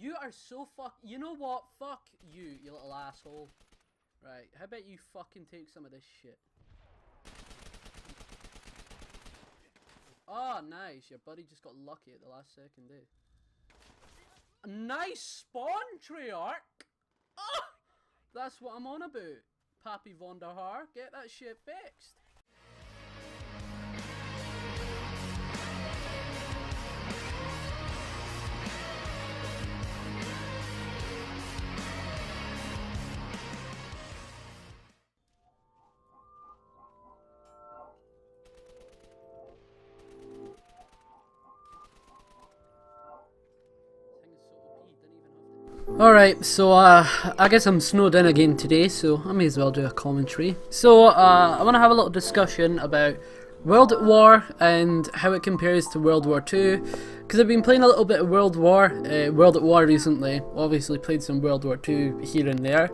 You are so you know what? Fuck you, you little asshole. Right, how about you fucking take some of this shit? Oh, nice. Your buddy just got lucky at the last second, eh? A nice spawn, Treyarch! Oh! That's what I'm on about. Pappy Von der Haar, get that shit fixed. Alright, so I guess I'm snowed in again today, so I may as well do a commentary. So I want to have a little discussion about World at War and how it compares to World War II, because I've been playing a little bit of World at War recently. Obviously played some World War II here and there.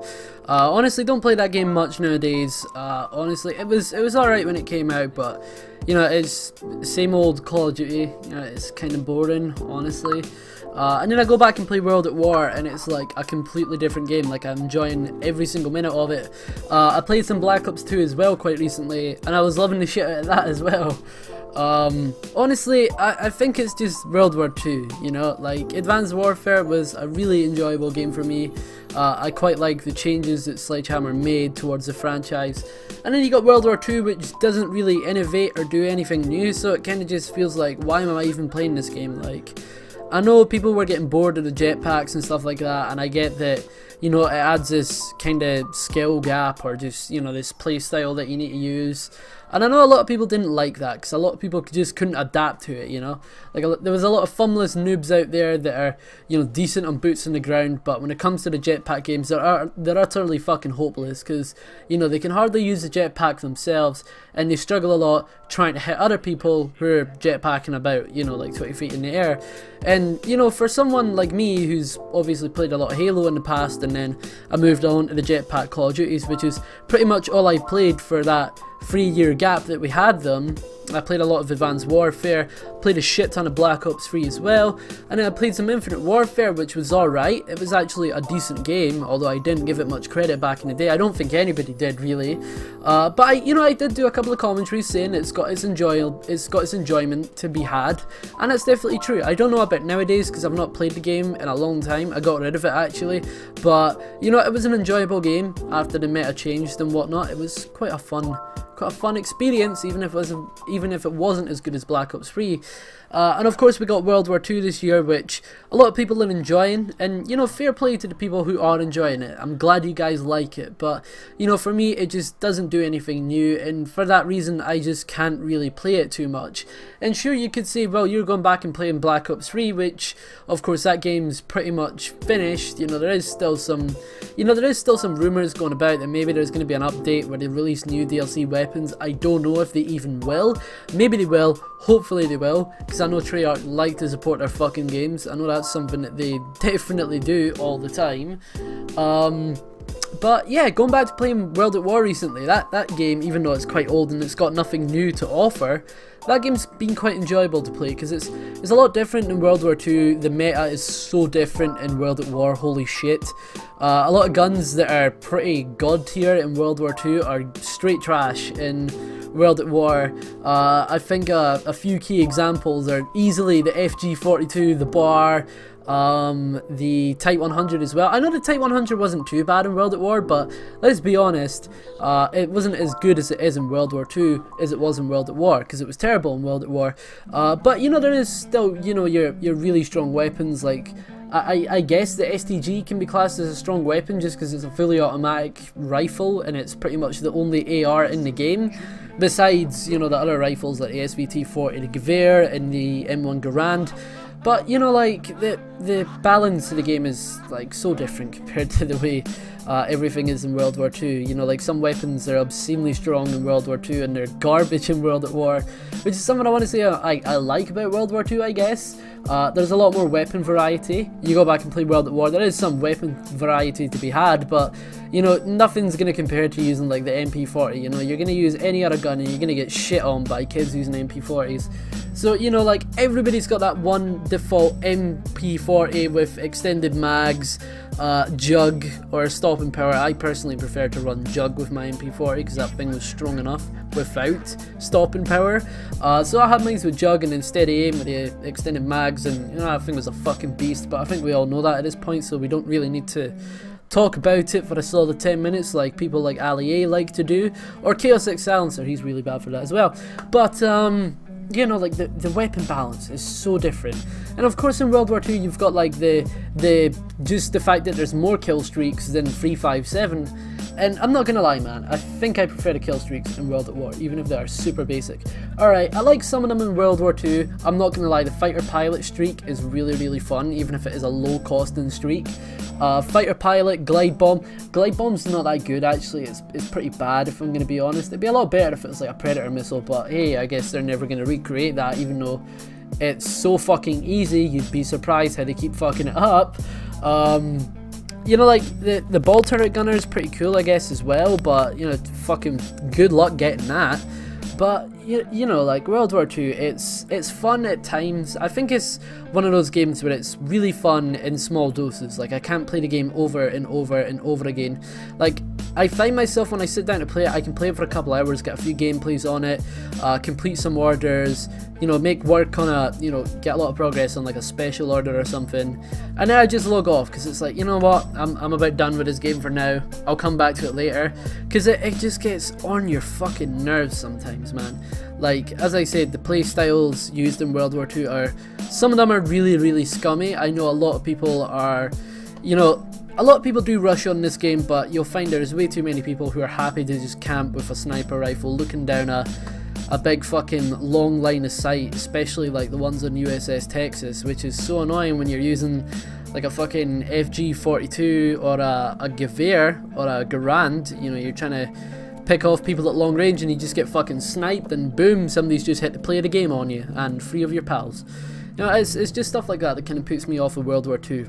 Honestly, don't play that game much nowadays. Honestly, it was alright when it came out, but you know, it's same old Call of Duty. You know, it's kind of boring, honestly. And then I go back and play World at War, and it's like a completely different game. Like, I'm enjoying every single minute of it. I played some Black Ops 2 as well quite recently, and I was loving the shit out of that as well. Honestly, I think it's just World War II, you know, like Advanced Warfare was a really enjoyable game for me. I quite like the changes that Sledgehammer made towards the franchise. And then you got World War II, which doesn't really innovate or do anything new, so it kind of just feels like, why am I even playing this game? Like, I know people were getting bored of the jetpacks and stuff like that, and I get that, you know, it adds this kind of skill gap or just, you know, this playstyle that you need to use. And I know a lot of people didn't like that, because a lot of people just couldn't adapt to it, you know. Like, there was a lot of thumbless noobs out there that are, you know, decent on boots on the ground, but when it comes to the jetpack games, they're utterly fucking hopeless, because, you know, they can hardly use the jetpack themselves, and they struggle a lot trying to hit other people who are jetpacking about, you know, like 20 feet in the air. And, you know, for someone like me, who's obviously played a lot of Halo in the past, and then I moved on to the jetpack Call of Duties, which is pretty much all I played for that 3-year gap that we had them. I played a lot of Advanced Warfare, played a shit ton of Black Ops 3 as well, and then I played some Infinite Warfare, which was alright. It was actually a decent game, although I didn't give it much credit back in the day. I don't think anybody did, really. But I did do a couple of commentaries saying it's got its enjoyment to be had, and it's definitely true. I don't know about nowadays, because I've not played the game in a long time. I got rid of it, actually, but, you know, it was an enjoyable game after the meta changed and whatnot. It was quite a fun experience, even if it wasn't as good as Black Ops 3. And of course we got World War II this year, which a lot of people are enjoying, and, you know, fair play to the people who are enjoying it. I'm glad you guys like it, but, you know, for me it just doesn't do anything new, and for that reason I just can't really play it too much. And sure, you could say, well, you're going back and playing Black Ops 3, which of course that game's pretty much finished. You know, there is still some rumours going about that maybe there's going to be an update where they release new DLC weapons. I don't know if they even will. Maybe they will, hopefully they will, because I know Treyarch like to support their fucking games. I know that's something that they definitely do all the time. But yeah, going back to playing World at War recently, that game, even though it's quite old and it's got nothing new to offer, that game's been quite enjoyable to play, because it's a lot different in World War II. The meta is so different in World at War, holy shit. A lot of guns that are pretty god tier in World War II are straight trash in World at War. I think a few key examples are easily the FG-42, the BAR, the Type 100 as well. I know the Type 100 wasn't too bad in World at War, but let's be honest, it wasn't as good as it is in World War II as it was in World at War, because it was terrible in World at War. But, you know, there is still, you know, your really strong weapons. Like, I guess the STG can be classed as a strong weapon just because it's a fully automatic rifle, and it's pretty much the only AR in the game, besides, you know, the other rifles like the SVT-40, the Gewehr, and the M1 Garand. But, you know, like, the balance of the game is, like, so different compared to the way everything is in World War II. You know, like, some weapons are obscenely strong in World War II and they're garbage in World at War, which is something I want to say I like about World War II, I guess. There's a lot more weapon variety. You go back and play World at War, there is some weapon variety to be had, but, you know, nothing's going to compare to using, like, the MP40. You know, you're going to use any other gun and you're going to get shit on by kids using MP40s. So, you know, like, everybody's got that one default MP40 with extended mags, jug, or stopping power. I personally prefer to run jug with my MP40 because that thing was strong enough without stopping power. So I had mine with jug and then steady aim with the extended mags, and, you know, that thing was a fucking beast. But I think we all know that at this point, so we don't really need to talk about it for a solid 10 minutes like people like Ali A like to do, or Chaos X Silencer, he's really bad for that as well. But you know, like, the weapon balance is so different. And of course in World War II you've got like just the fact that there's more kill streaks than 357. And I'm not gonna lie, man, I think I prefer the kill streaks in World at War, even if they are super basic. Alright, I like some of them in World War II. I'm not gonna lie, the fighter pilot streak is really fun, even if it is a low costing streak. Fighter pilot, glide bomb. Glide bomb's not that good, actually. It's pretty bad, if I'm gonna be honest. It'd be a lot better if it was like a Predator missile, but hey, I guess they're never gonna recreate that, even though it's so fucking easy. You'd be surprised how they keep fucking it up. You know, like, the ball turret gunner is pretty cool, I guess, as well, but, you know, fucking good luck getting that. But, you know, like, World War II, it's fun at times. I think it's one of those games where it's really fun in small doses. Like, I can't play the game over and over and over again. Like, I find myself when I sit down to play it, I can play it for a couple hours, get a few gameplays on it, complete some orders, you know, make work on a, you know, get a lot of progress on like a special order or something, and then I just log off because it's like, you know what, I'm about done with this game for now. I'll come back to it later, because it just gets on your fucking nerves sometimes, man. Like, as I said, the play styles used in World War II are, some of them are really scummy. I know a lot of people are, you know, a lot of people do rush on this game, but you'll find there's way too many people who are happy to just camp with a sniper rifle looking down a big fucking long line of sight, especially like the ones on USS Texas, which is so annoying when you're using like a fucking FG-42 or a Gewehr or a Garand. You know, you're trying to pick off people at long range and you just get fucking sniped, and boom, somebody's just hit to play the game on you and 3 of your pals. You know, it's just stuff like that kind of puts me off of World War II.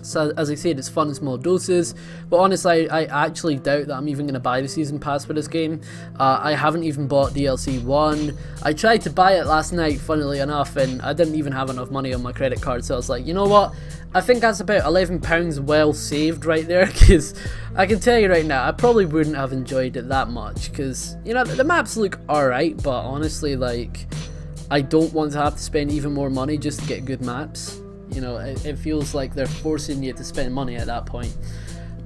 So, as I said, it's fun in small doses, but honestly, I actually doubt that I'm even going to buy the season pass for this game. I haven't even bought DLC 1. I tried to buy it last night, funnily enough, and I didn't even have enough money on my credit card, so I was like, you know what, I think that's about £11 well saved right there, because I can tell you right now, I probably wouldn't have enjoyed it that much, because, you know, the maps look alright, but honestly, like, I don't want to have to spend even more money just to get good maps. You know, it feels like they're forcing you to spend money at that point.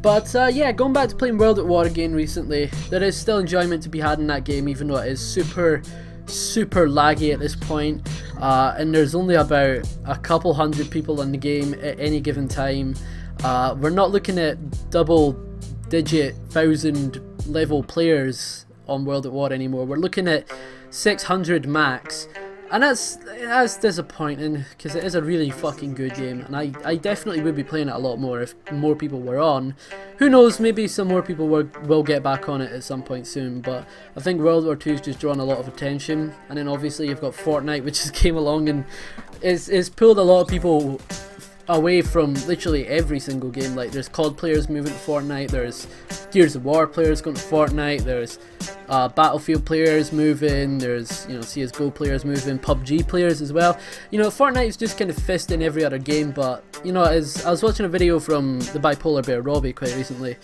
But yeah, going back to playing World at War again recently, there is still enjoyment to be had in that game, even though it is super laggy at this point. And there's only about a couple hundred people in the game at any given time. We're not looking at double-digit 1,000 level players on World at War anymore. We're looking at 600 max. And that's disappointing, because it is a really fucking good game, and I definitely would be playing it a lot more if more people were on. Who knows, maybe some more people will get back on it at some point soon, but I think World War II's just drawn a lot of attention. And then obviously you've got Fortnite, which just came along and it's pulled a lot of people away from literally every single game. Like, there's COD players moving to Fortnite, there's Gears of War players going to Fortnite, there's Battlefield players moving, there's, you know, CSGO players moving, PUBG players as well. You know, Fortnite's just kind of fisting every other game. But, you know, as I was watching a video from the Bipolar Bear Robbie quite recently,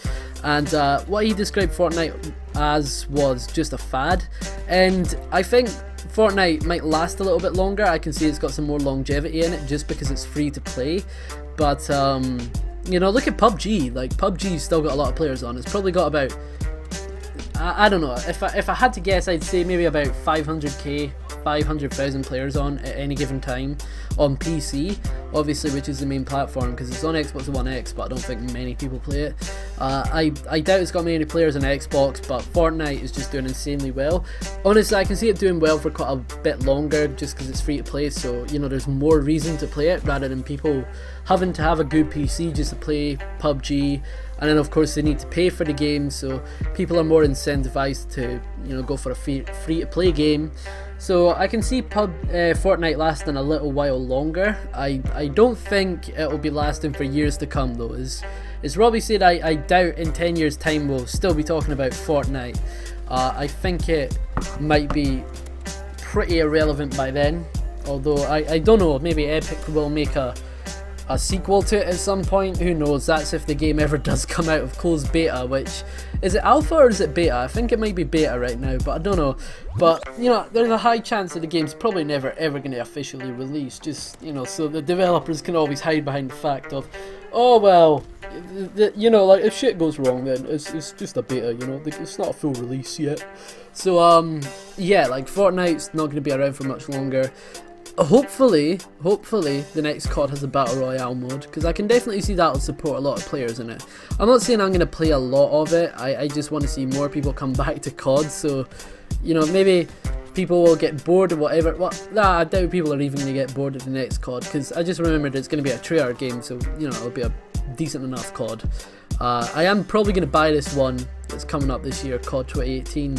and what he described Fortnite as was just a fad, and I think Fortnite might last a little bit longer. I can see it's got some more longevity in it just because it's free to play. But you know, look at PUBG. Like, PUBG's still got a lot of players on. It's probably got about, I don't know, if I had to guess, I'd say maybe about 500,000 players on at any given time on PC, obviously, which is the main platform, because it's on Xbox One X, but I don't think many people play it. I doubt it's got many players on Xbox, but Fortnite is just doing insanely well. Honestly, I can see it doing well for quite a bit longer, just because it's free to play, so, you know, there's more reason to play it, rather than people having to have a good PC just to play PUBG. And then of course they need to pay for the game, so people are more incentivized to, you know, go for a free to play game. So I can see Fortnite lasting a little while longer. I don't think it'll be lasting for years to come though. As Robbie said, I doubt in 10 years time we'll still be talking about Fortnite. I think it might be pretty irrelevant by then. Although I don't know, maybe Epic will make a sequel to it at some point, who knows. That's if the game ever does come out of closed beta, which, is it alpha or is it beta? I think it might be beta right now, but I don't know. But, you know, there's a high chance that the game's probably never ever going to officially release, just, you know, so the developers can always hide behind the fact of, oh well, you know, like, if shit goes wrong then it's just a beta, you know, it's not a full release yet. So, yeah, like, Fortnite's not going to be around for much longer. Hopefully the next COD has a Battle Royale mode, because I can definitely see that will support a lot of players in it. I'm not saying I'm going to play a lot of it, I just want to see more people come back to COD, so, you know, maybe people will get bored or whatever. Well, nah, I doubt people are even going to get bored of the next COD, because I just remembered it's going to be a 3-hour game, so, you know, it'll be a decent enough COD. I am probably going to buy this one that's coming up this year, COD 2018.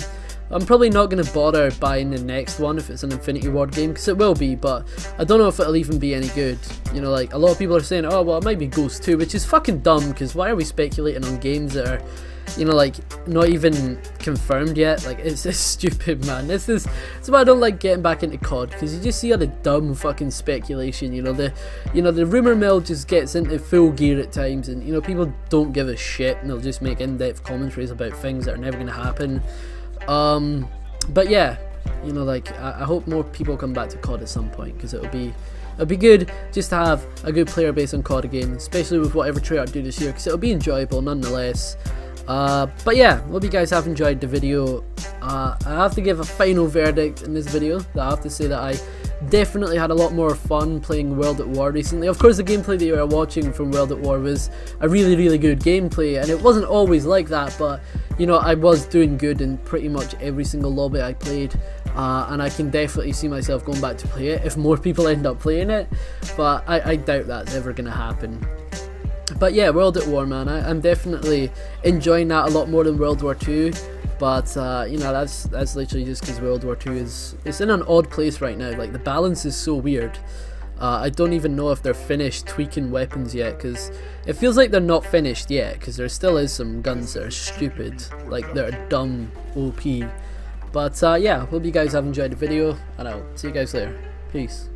I'm probably not going to bother buying the next one if it's an Infinity Ward game, because it will be, but I don't know if it'll even be any good. You know, like, a lot of people are saying, oh, well, it might be Ghost 2, which is fucking dumb, because why are we speculating on games that are, you know, like, not even confirmed yet? Like, it's stupid, man. This is why I don't like getting back into COD, because you just see all the dumb fucking speculation, you know, the rumour mill just gets into full gear at times, and, you know, people don't give a shit, and they'll just make in-depth commentaries about things that are never going to happen. But yeah, you know, like, I hope more people come back to COD at some point, because it'll be good just to have a good player base on COD again, especially with whatever Treyarch do this year, because it'll be enjoyable nonetheless. But yeah, hope you guys have enjoyed the video. I have to give a final verdict in this video, that I have to say that I definitely had a lot more fun playing World at War recently. Of course, the gameplay that you are watching from World at War was a really good gameplay, and it wasn't always like that, but, you know, I was doing good in pretty much every single lobby I played, and I can definitely see myself going back to play it if more people end up playing it, but I doubt that's ever going to happen. But yeah, World at War, man, I'm definitely enjoying that a lot more than World War II. But, you know, that's literally just because World War II it's in an odd place right now. Like, the balance is so weird. I don't even know if they're finished tweaking weapons yet, because it feels like they're not finished yet, because there still is some guns that are stupid, like, that are dumb OP. But, yeah, hope you guys have enjoyed the video, and I'll see you guys later. Peace.